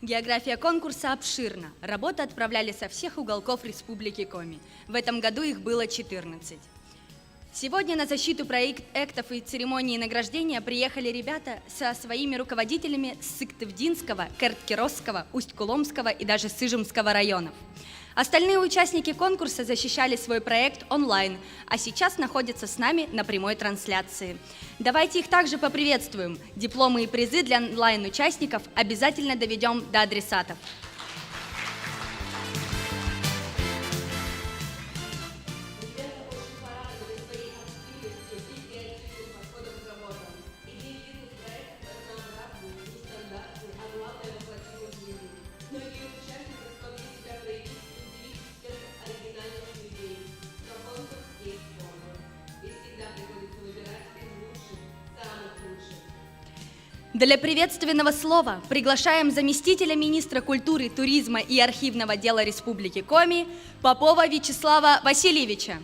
География конкурса обширна. Работы отправляли со всех уголков Республики Коми. В этом году их было 14. Сегодня на защиту проектов и церемонии награждения приехали ребята со своими руководителями с Сыктывдинского, Керткиросского, Усть-Куломского и даже Сыжемского районов. Остальные участники конкурса защищали свой проект онлайн, а сейчас находятся с нами на прямой трансляции. Давайте их также поприветствуем. Дипломы и призы для онлайн-участников обязательно доведем до адресатов. Для приветственного слова приглашаем заместителя министра культуры, туризма и архивного дела Республики Коми Попова Вячеслава Васильевича.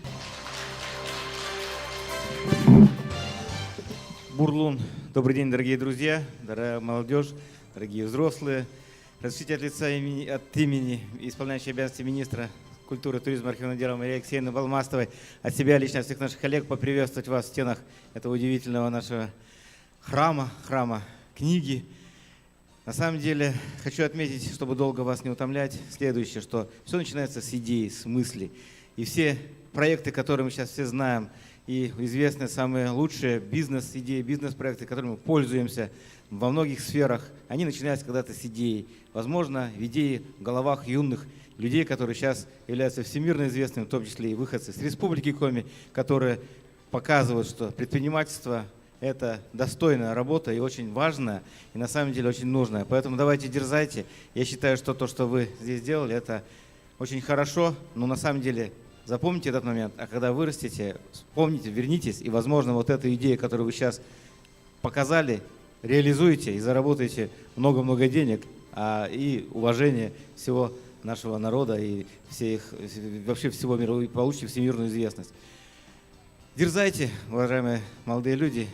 Бурлун. Добрый день, дорогие друзья, дорогая молодежь, дорогие взрослые. Разрешите от имени исполняющей обязанности министра культуры, туризма, архивного дела Марии Алексеевны Балмастовой, от себя лично, от всех наших коллег поприветствовать вас в стенах этого удивительного нашего храма книги. На самом деле, хочу отметить, чтобы долго вас не утомлять, следующее, что все начинается с идеи, с мысли. И все проекты, которые мы сейчас все знаем, и известные самые лучшие бизнес-идеи, бизнес-проекты, которыми мы пользуемся во многих сферах, они начинаются когда-то с идеи. Возможно, в идеи в головах юных людей, которые сейчас являются всемирно известными, в том числе и выходцы с Республики Коми, которые показывают, что предпринимательство – это достойная работа и очень важная, и на самом деле очень нужная. Поэтому давайте дерзайте. Я считаю, что то, что вы здесь сделали, это очень хорошо, но на самом деле запомните этот момент, а когда вырастете, вспомните, вернитесь, и, возможно, вот эту идею, которую вы сейчас показали, реализуете и заработаете много-много денег и уважение всего нашего народа и вообще всего мира, и получите всемирную известность. Дерзайте, уважаемые молодые люди,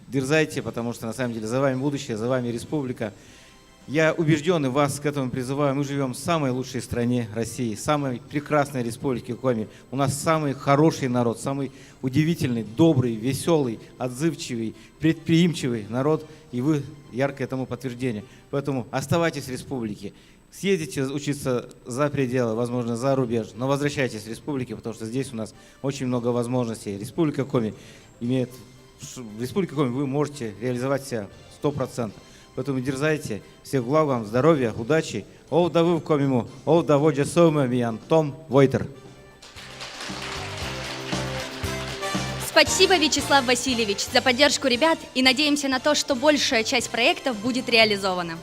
дерзайте, потому что на самом деле за вами будущее, за вами республика. Я убежден и вас к этому призываю. Мы живем в самой лучшей стране России, самой прекрасной республике Коми. У нас самый хороший народ, самый удивительный, добрый, веселый, отзывчивый, предприимчивый народ, и вы яркое тому подтверждение. Поэтому оставайтесь в республике. Съездите учиться за пределы, возможно, за рубеж, но возвращайтесь в республику, потому что здесь у нас очень много возможностей. Республика Коми в Республике Коми вы можете реализовать себя 100%. Поэтому дерзайте. Всех благ вам, здоровья, удачи. Овдавы в Комиму, овдаводжа соума миян Том Войтер. Спасибо, Вячеслав Васильевич, за поддержку ребят, и надеемся на то, что большая часть проектов будет реализована.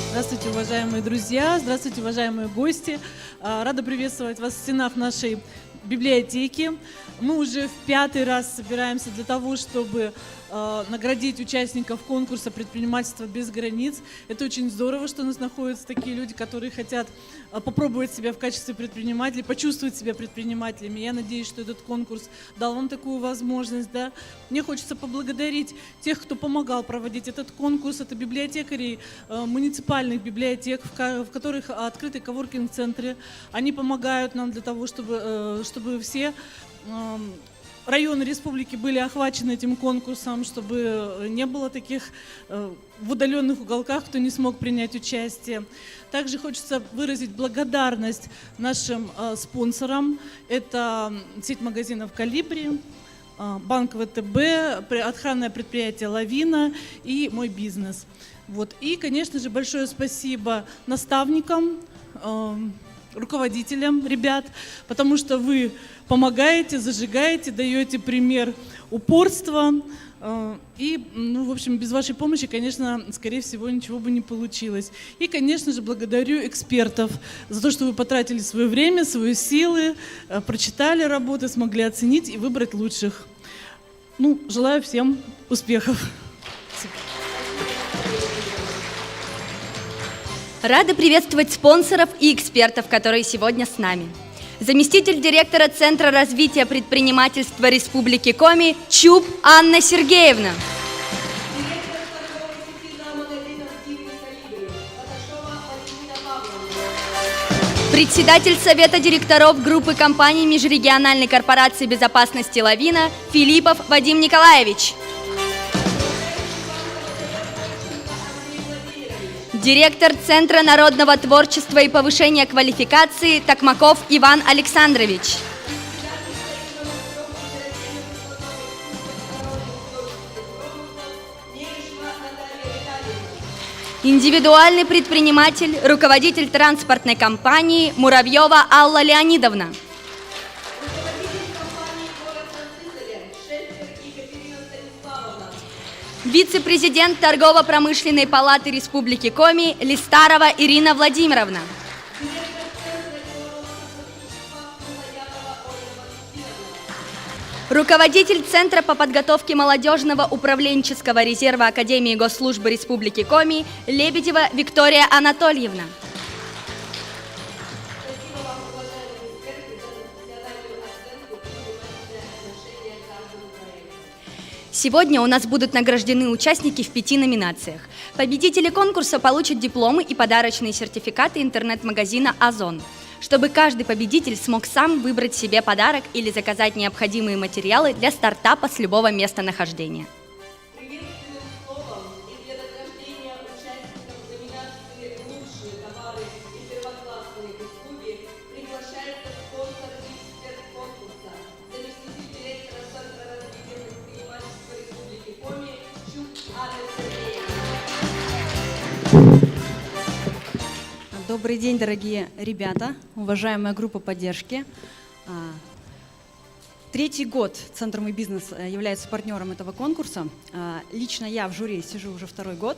Здравствуйте, уважаемые друзья, здравствуйте, уважаемые гости. Рада приветствовать вас в стенах нашей библиотеки. Мы уже в 5-й раз собираемся для того, чтобы наградить участников конкурса «Предпринимательство без границ». Это очень здорово, что у нас находятся такие люди, которые хотят попробовать себя в качестве предпринимателей, почувствовать себя предпринимателями. Я надеюсь, что этот конкурс дал вам такую возможность. Да? Мне хочется поблагодарить тех, кто помогал проводить этот конкурс. Это библиотекари муниципальных библиотек, в которых открыты коворкинг-центры. Они помогают нам для того, чтобы все районы республики были охвачены этим конкурсом, чтобы не было таких в удаленных уголках, кто не смог принять участие. Также хочется выразить благодарность нашим спонсорам. Это сеть магазинов «Колибри», банк ВТБ, охранное предприятие «Лавина» и «Мой бизнес». Вот. И, конечно же, большое спасибо наставникам, руководителям ребят, потому что вы помогаете, зажигаете, даете пример упорства. И, в общем, без вашей помощи, конечно, скорее всего, ничего бы не получилось. И, конечно же, благодарю экспертов за то, что вы потратили свое время, свои силы, прочитали работы, смогли оценить и выбрать лучших. Желаю всем успехов. Рады приветствовать спонсоров и экспертов, которые сегодня с нами. Заместитель директора Центра развития предпринимательства Республики Коми Чуб Анна Сергеевна. Председатель Совета директоров группы компаний Межрегиональной корпорации безопасности «Лавина» Филиппов Вадим Николаевич. Директор Центра народного творчества и повышения квалификации Токмаков Иван Александрович. Индивидуальный предприниматель, руководитель транспортной компании Муравьева Алла Леонидовна. Вице-президент Торгово-промышленной палаты Республики Коми Листарова Ирина Владимировна. Руководитель Центра по подготовке молодежного управленческого резерва Академии Госслужбы Республики Коми Лебедева Виктория Анатольевна. Сегодня у нас будут награждены участники в 5 номинациях. Победители конкурса получат дипломы и подарочные сертификаты интернет-магазина «Озон». Чтобы каждый победитель смог сам выбрать себе подарок или заказать необходимые материалы для стартапа с любого местонахождения. Приветственным словом и для награждения участников номинации «Лучшие товары и первоклассные услуги» приглашается спонсор и эксперт конкурса, заместитель директора Центра развития предпринимательства Республики Коми Чуб Анна Сергеевна. Добрый день, дорогие ребята, уважаемая группа поддержки. Третий год Центр «Мой бизнес» является партнером этого конкурса. Лично я в жюри сижу уже 2-й год.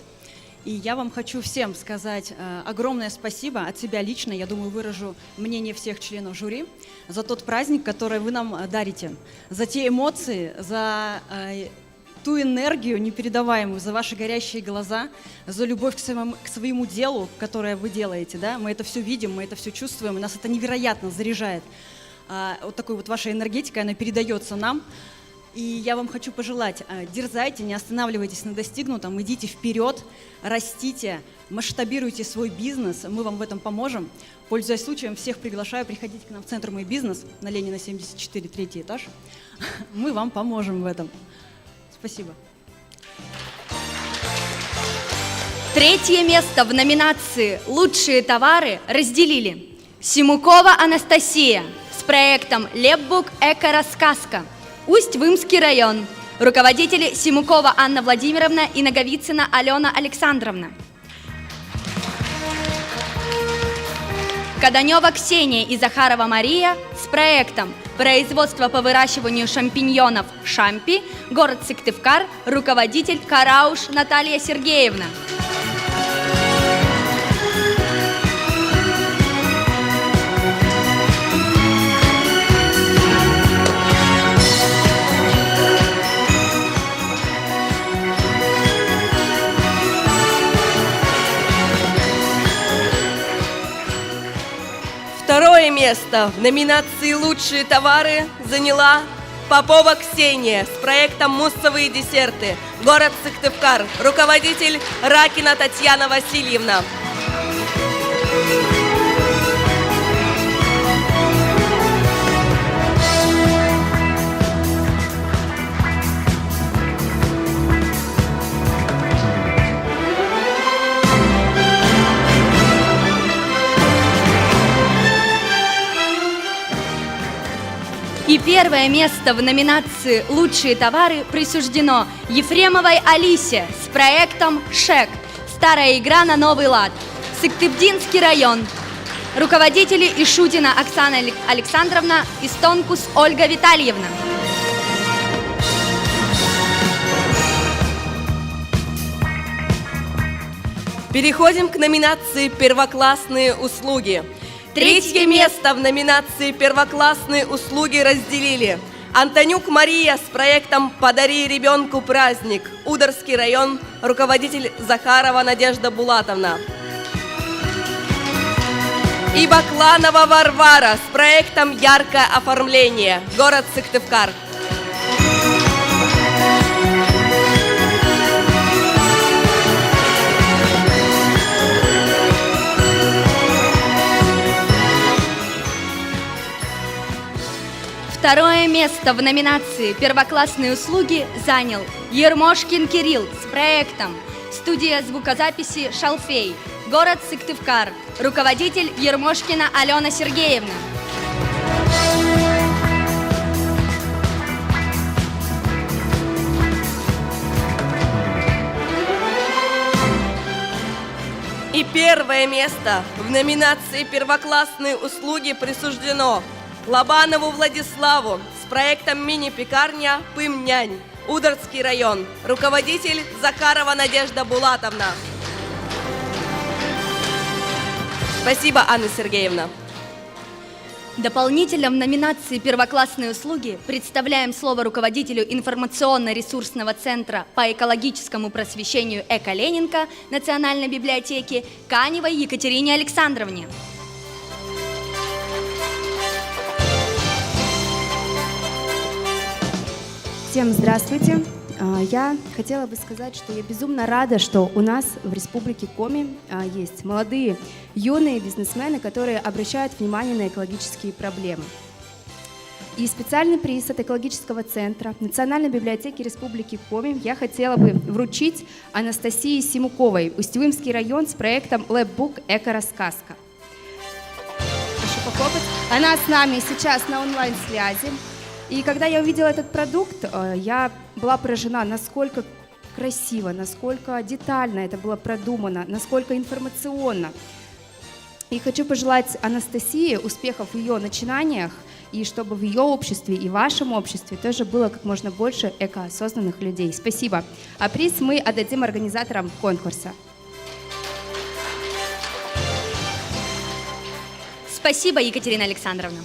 И я вам хочу всем сказать огромное спасибо от себя лично. Я думаю, выражу мнение всех членов жюри за тот праздник, который вы нам дарите, за те эмоции, за ту энергию непередаваемую, за ваши горящие глаза, за любовь к своему делу, которое вы делаете. Да? Мы это все видим, мы это все чувствуем, и нас это невероятно заряжает. Вот такой вот ваша энергетика, она передается нам. И я вам хочу пожелать, дерзайте, не останавливайтесь на достигнутом, идите вперед, растите, масштабируйте свой бизнес, мы вам в этом поможем. Пользуясь случаем, всех приглашаю приходить к нам в Центр «Мой бизнес» на Ленина 74, 3-й этаж. Мы вам поможем в этом. Спасибо. 3-е место в номинации «Лучшие товары» разделили Симукова Анастасия с проектом «Лепбук Эко-рассказка», Усть-Вымский район, руководители Симукова Анна Владимировна и Наговицына Алена Александровна. Каданева Ксения и Захарова Мария с проектом «Производство по выращиванию шампиньонов Шампи», город Сыктывкар, руководитель Карауш Наталья Сергеевна. Второе место в номинации «Лучшие товары» заняла Попова Ксения с проектом «Муссовые десерты», город Сыктывкар, руководитель Ракина Татьяна Васильевна. И 1-е место в номинации «Лучшие товары» присуждено Ефремовой Алисе с проектом «ШЭК. Старая игра на новый лад», Сыктывдинский район. Руководители Ишутина Оксана Александровна и Стонкус Ольга Витальевна. Переходим к номинации «Первоклассные услуги». 3-е место в номинации «Первоклассные услуги» разделили Антонюк Мария с проектом «Подари ребенку праздник», Ударский район, руководитель Захарова Надежда Булатовна. И Бакланова Варвара с проектом «Яркое оформление», город Сыктывкар. Второе место в номинации «Первоклассные услуги» занял Ермошкин Кирилл с проектом «Студия звукозаписи «Шалфей», город Сыктывкар», руководитель Ермошкина Алена Сергеевна. И первое место в номинации «Первоклассные услуги» присуждено Лобанову Владиславу с проектом «Мини-пекарня Пым-нянь», Удорский район, руководитель Закарова Надежда Булатовна. Спасибо, Анна Сергеевна. Дополнительно в номинации «Первоклассные услуги» представляем слово руководителю информационно-ресурсного центра по экологическому просвещению «Эко-Ленинка» Национальной библиотеки Каневой Екатерине Александровне. Всем здравствуйте. Я хотела бы сказать, что я безумно рада, что у нас в Республике Коми есть молодые, юные бизнесмены, которые обращают внимание на экологические проблемы. И специальный приз от экологического центра Национальной библиотеки Республики Коми я хотела бы вручить Анастасии Симуковой, Устьюимский район, с проектом «Лэпбук Эко-рассказка». Прошу похлопать. Она с нами сейчас на онлайн-связи. И когда я увидела этот продукт, я была поражена, насколько красиво, насколько детально это было продумано, насколько информационно. И хочу пожелать Анастасии успехов в ее начинаниях, и чтобы в ее обществе и в вашем обществе тоже было как можно больше экоосознанных людей. Спасибо. А приз мы отдадим организаторам конкурса. Спасибо, Екатерина Александровна.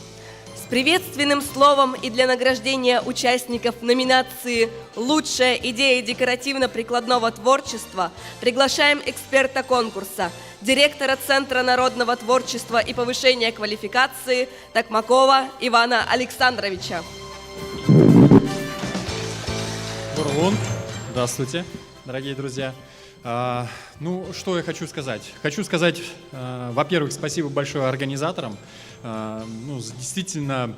С приветственным словом и для награждения участников номинации «Лучшая идея декоративно-прикладного творчества» приглашаем эксперта конкурса, директора Центра народного творчества и повышения квалификации Токмакова Ивана Александровича. Бурлун, здравствуйте, дорогие друзья. Ну, что я хочу сказать? Хочу сказать, во-первых, спасибо большое организаторам. Действительно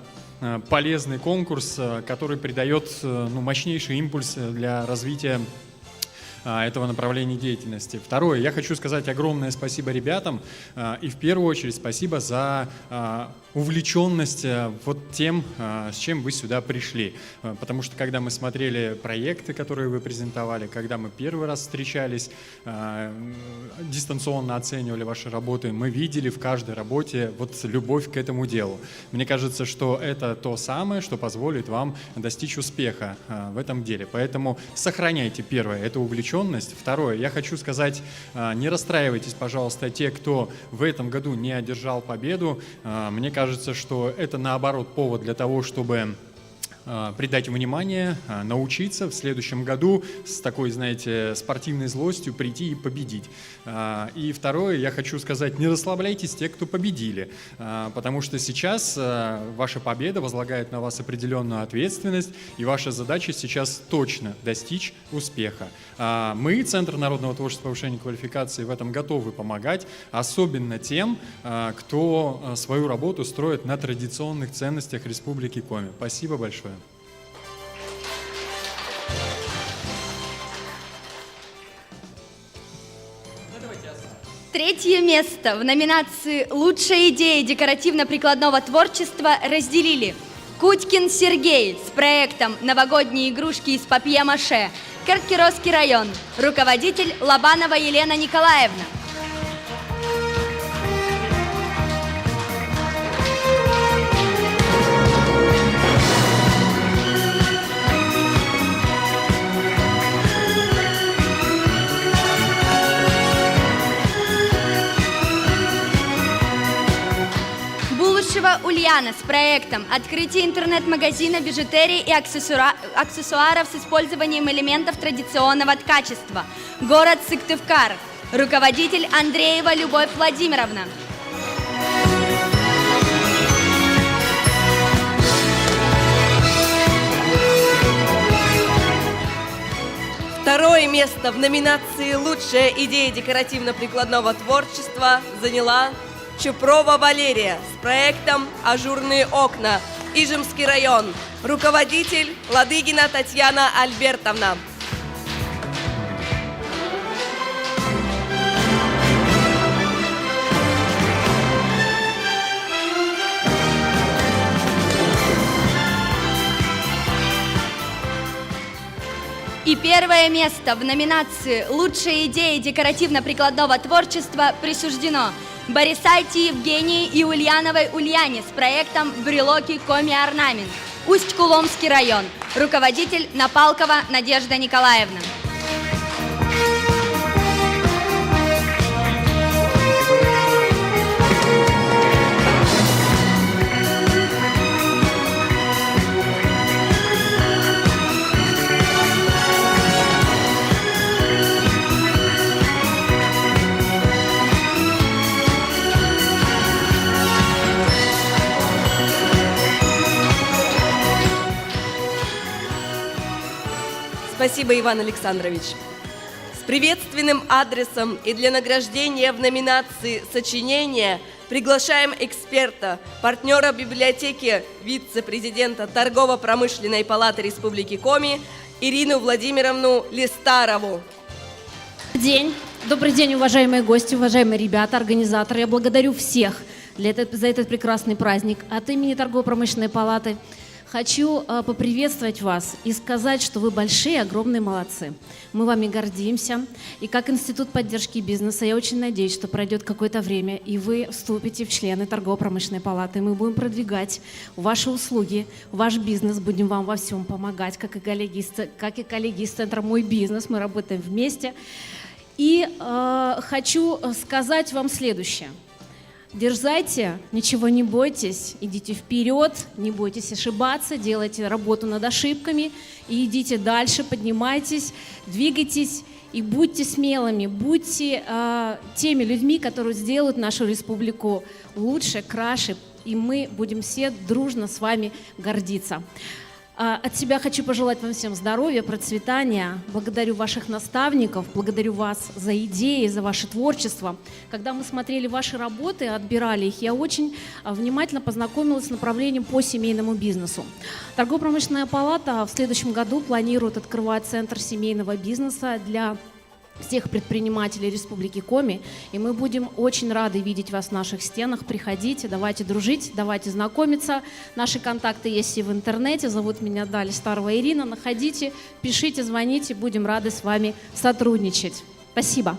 полезный конкурс, который придает мощнейший импульс для развития этого направления деятельности. Второе, я хочу сказать огромное спасибо ребятам и в первую очередь спасибо за увлеченность вот тем, с чем вы сюда пришли. Потому что когда мы смотрели проекты, которые вы презентовали, когда мы первый раз встречались, дистанционно оценивали ваши работы, мы видели в каждой работе вот любовь к этому делу. Мне кажется, что это то самое, что позволит вам достичь успеха в этом деле. Поэтому сохраняйте, первое, эту увлеченность. Второе, я хочу сказать, не расстраивайтесь, пожалуйста, те, кто в этом году не одержал победу. Мне кажется, что это, наоборот, повод для того, чтобы придать внимание, научиться в следующем году с такой, знаете, спортивной злостью прийти и победить. И второе, я хочу сказать, не расслабляйтесь те, кто победили, потому что сейчас ваша победа возлагает на вас определенную ответственность, и ваша задача сейчас точно достичь успеха. Мы, Центр народного творчества и повышения квалификации, в этом готовы помогать, особенно тем, кто свою работу строит на традиционных ценностях Республики Коми. Спасибо большое. Третье место в номинации «Лучшая идея декоративно-прикладного творчества» разделили Кутькин Сергей с проектом «Новогодние игрушки из папье-маше», Каркировский район, руководитель Лобанова Елена Николаевна. Ульяна с проектом «Открытие интернет-магазина бижутерии и аксессуаров с использованием элементов традиционного ткачества», город Сыктывкар, руководитель Андреева Любовь Владимировна. Второе место в номинации «Лучшая идея декоративно-прикладного творчества» заняла Чупрова Валерия с проектом «Ажурные окна», Ижемский район. Руководитель Ладыгина Татьяна Альбертовна. И первое место в номинации «Лучшая идея декоративно-прикладного творчества» присуждено Борисайте Евгении и Ульяновой Ульяне с проектом «Брелоки Коми-Орнамент», Усть-Куломский район. Руководитель Напалкова Надежда Николаевна. Спасибо, Иван Александрович. С приветственным адресом и для награждения в номинации «Сочинение» приглашаем эксперта, партнера библиотеки вице-президента Торгово-промышленной палаты Республики Коми Ирину Владимировну Листарову. Добрый день, уважаемые гости, уважаемые ребята, организаторы. Я благодарю всех за этот прекрасный праздник. От имени Торгово-промышленной палаты хочу поприветствовать вас и сказать, что вы большие, огромные молодцы. Мы вами гордимся. И как Институт поддержки бизнеса я очень надеюсь, что пройдет какое-то время, и вы вступите в члены Торгово-промышленной палаты. Мы будем продвигать ваши услуги, ваш бизнес, будем вам во всем помогать, как и коллеги из Центра «Мой бизнес». Мы работаем вместе. И хочу сказать вам следующее. Дерзайте, ничего не бойтесь, идите вперед, не бойтесь ошибаться, делайте работу над ошибками и идите дальше, поднимайтесь, двигайтесь и будьте смелыми, будьте теми людьми, которые сделают нашу республику лучше, краше, и мы будем все дружно с вами гордиться. От себя хочу пожелать вам всем здоровья, процветания. Благодарю ваших наставников, благодарю вас за идеи, за ваше творчество. Когда мы смотрели ваши работы, отбирали их, я очень внимательно познакомилась с направлением по семейному бизнесу. Торгово-промышленная палата в следующем году планирует открывать центр семейного бизнеса для всех предпринимателей Республики Коми, и мы будем очень рады видеть вас в наших стенах. Приходите, давайте дружить, давайте знакомиться. Наши контакты есть и в интернете. Зовут меня Листарова Ирина. Находите, пишите, звоните, будем рады с вами сотрудничать. Спасибо.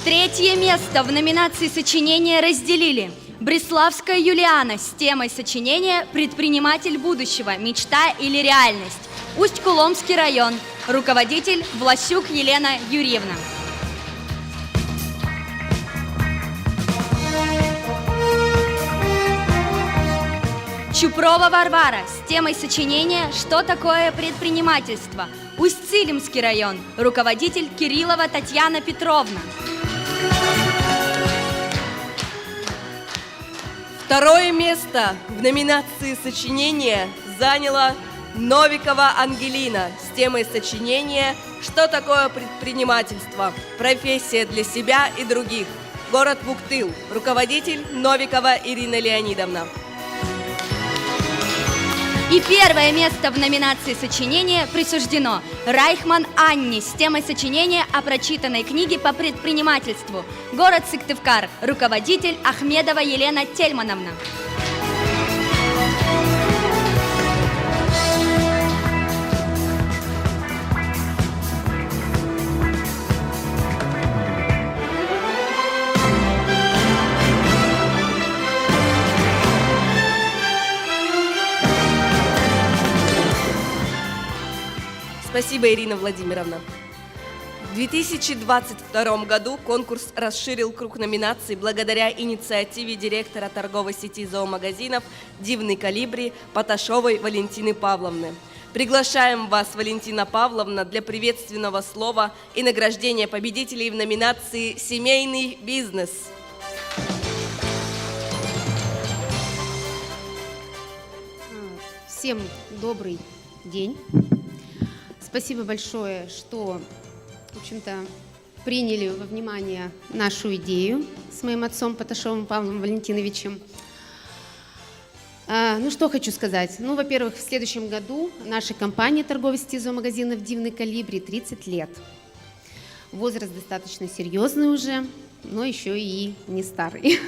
Третье место в номинации «Сочинение» разделили Бреславская Юлиана с темой сочинения «Предприниматель будущего. Мечта или реальность». Усть-Куломский район. Руководитель Власюк Елена Юрьевна. Чупрова Варвара с темой сочинения «Что такое предпринимательство?» Усть-Цилимский район. Руководитель Кириллова Татьяна Петровна. Второе место в номинации «Сочинение» заняла Новикова Ангелина с темой сочинения «Что такое предпринимательство? Профессия для себя и других». Город Вуктыл. Руководитель Новикова Ирина Леонидовна. И первое место в номинации «Сочинение» присуждено Райхман Анне с темой сочинения о прочитанной книге по предпринимательству. Город Сыктывкар. Руководитель Ахмедова Елена Тельмановна. Спасибо, Ирина Владимировна. В 2022 году конкурс расширил круг номинаций благодаря инициативе директора торговой сети зоомагазинов «Дивный колибри» Поташовой Валентины Павловны. Приглашаем вас, Валентина Павловна, для приветственного слова и награждения победителей в номинации «Семейный бизнес». Всем добрый день. Спасибо большое, что, в общем-то, приняли во внимание нашу идею с моим отцом Паташовым Павлом Валентиновичем. Ну, что хочу сказать. Ну, во-первых, в следующем году нашей компании торговой сети зоомагазинов «Дивный колибри» 30 лет. Возраст достаточно серьезный уже, но еще и не старый.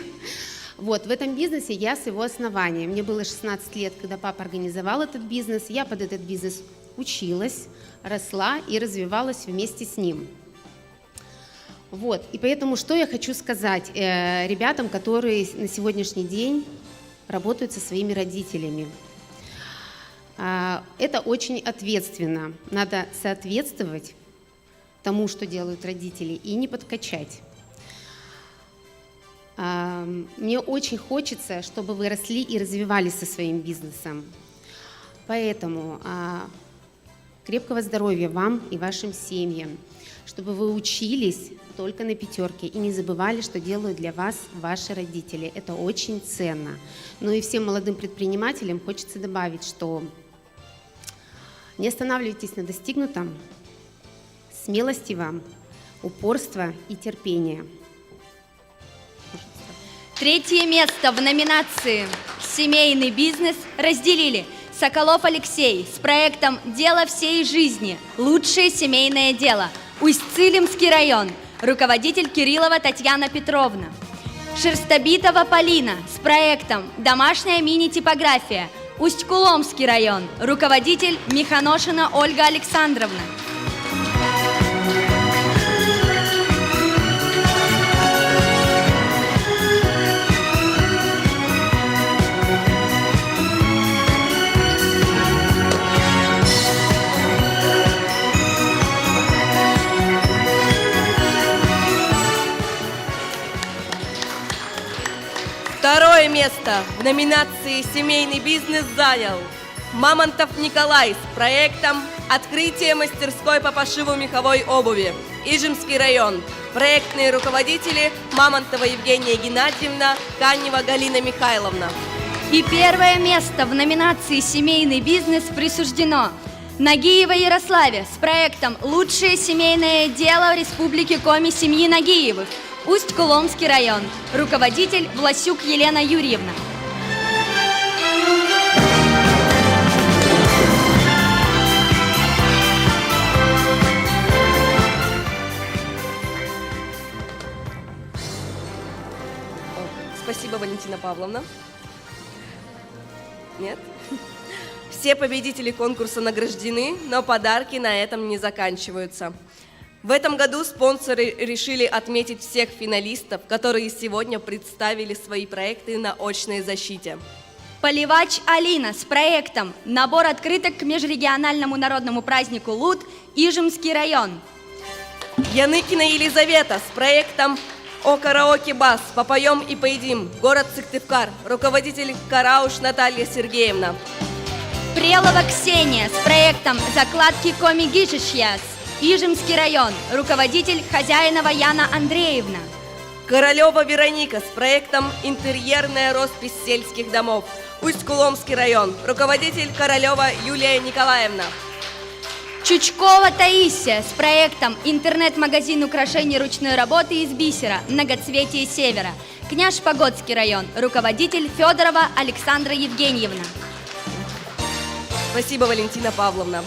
Вот, в этом бизнесе я с его основания. Мне было 16 лет, когда папа организовал этот бизнес. Я под этот бизнес училась, росла и развивалась вместе с ним. Вот, и поэтому что я хочу сказать ребятам, которые на сегодняшний день работают со своими родителями. Это очень ответственно. Надо соответствовать тому, что делают родители, и не подкачать. Мне очень хочется, чтобы вы росли и развивались со своим бизнесом. Поэтому крепкого здоровья вам и вашим семьям, чтобы вы учились только на пятерке и не забывали, что делают для вас ваши родители. Это очень ценно. Ну и всем молодым предпринимателям хочется добавить, что не останавливайтесь на достигнутом, смелости вам, упорства и терпения. Третье место в номинации «Семейный бизнес» разделили Соколов Алексей с проектом «Дело всей жизни. Лучшее семейное дело». Усть-Цилимский район. Руководитель Кириллова Татьяна Петровна. Шерстобитова Полина с проектом «Домашняя мини-типография». Усть-Куломский район. Руководитель Миханошина Ольга Александровна. Второе место в номинации «Семейный бизнес» занял Мамонтов Николай с проектом «Открытие мастерской по пошиву меховой обуви». Ижемский район. Проектные руководители Мамонтова Евгения Геннадьевна, Канева Галина Михайловна. И первое место в номинации «Семейный бизнес» присуждено Нагиевой Ярославе с проектом «Лучшее семейное дело в Республике Коми семьи Нагиевых». Усть-Куломский район. Руководитель Власюк Елена Юрьевна. Спасибо, Валентина Павловна. Нет? Все победители конкурса награждены, но подарки на этом не заканчиваются. В этом году спонсоры решили отметить всех финалистов, которые сегодня представили свои проекты на очной защите. Поливач Алина с проектом «Набор открыток к межрегиональному народному празднику Луд. Ижемский район». Яныкина Елизавета с проектом «О караоке-бас. Попоем и поедим. Город Сыктывкар». Руководитель Карауш Наталья Сергеевна. Прелова Ксения с проектом «Закладки Коми-Гишишьяс». Ижемский район. Руководитель Хозяинова Яна Андреевна. Королева Вероника с проектом «Интерьерная роспись сельских домов». Усть-Куломский район. Руководитель Королева Юлия Николаевна. Чучкова Таисия с проектом «Интернет-магазин украшений ручной работы из бисера. Многоцветие севера». Княж-Погодский район. Руководитель Федорова Александра Евгеньевна. Спасибо, Валентина Павловна.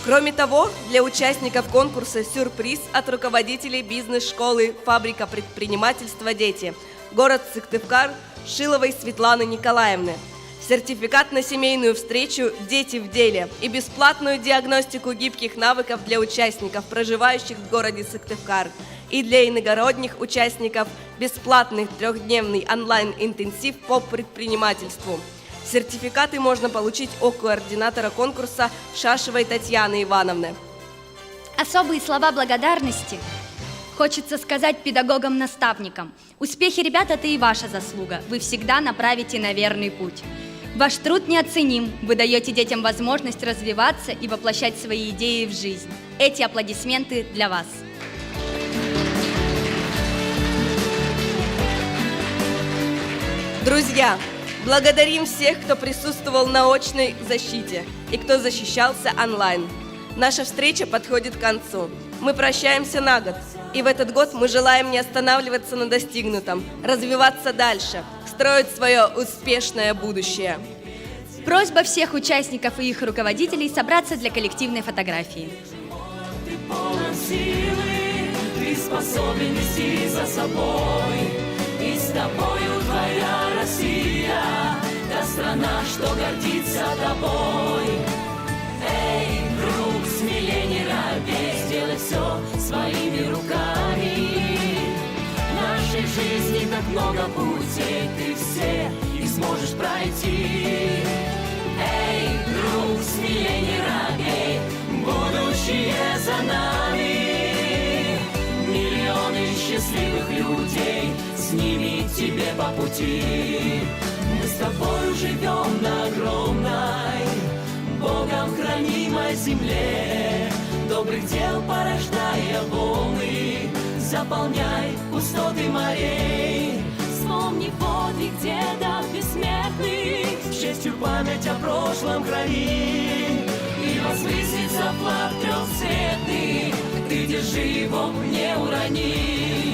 Кроме того, для участников конкурса сюрприз от руководителей бизнес-школы «Фабрика предпринимательства Дети», город Сыктывкар, Шиловой Светланы Николаевны. Сертификат на семейную встречу «Дети в деле» и бесплатную диагностику гибких навыков для участников, проживающих в городе Сыктывкар. И для иногородних участников бесплатный 3-дневный онлайн-интенсив по предпринимательству. Сертификаты можно получить у координатора конкурса Шашевой Татьяны Ивановны. Особые слова благодарности хочется сказать педагогам-наставникам. Успехи ребят – это и ваша заслуга. Вы всегда направите на верный путь. Ваш труд неоценим. Вы даете детям возможность развиваться и воплощать свои идеи в жизнь. Эти аплодисменты для вас. Друзья, благодарим всех, кто присутствовал на очной защите и кто защищался онлайн. Наша встреча подходит к концу. Мы прощаемся на год. И в этот год мы желаем не останавливаться на достигнутом, развиваться дальше, строить свое успешное будущее. Просьба всех участников и их руководителей собраться для коллективной фотографии. Ты полон силы, ты способен вести за собой. И с тобою твоя Россия, та страна, что гордится тобой. Эй, друг, смелее не робей, сделай все своими руками. В нашей жизни так много путей, ты все и сможешь пройти. Эй, друг, смелее не робей, будущее за нами. Миллионы счастливых людей, с ними тебе по пути. Мы с тобой живем на огромной, Богом хранимой земле. Добрых дел порождая волны, заполняй пустоты морей. Вспомни подвиг дедов бессмертных, с честью память о прошлом храни. И возвысится флаг трехцветный, ты держи его, не урони.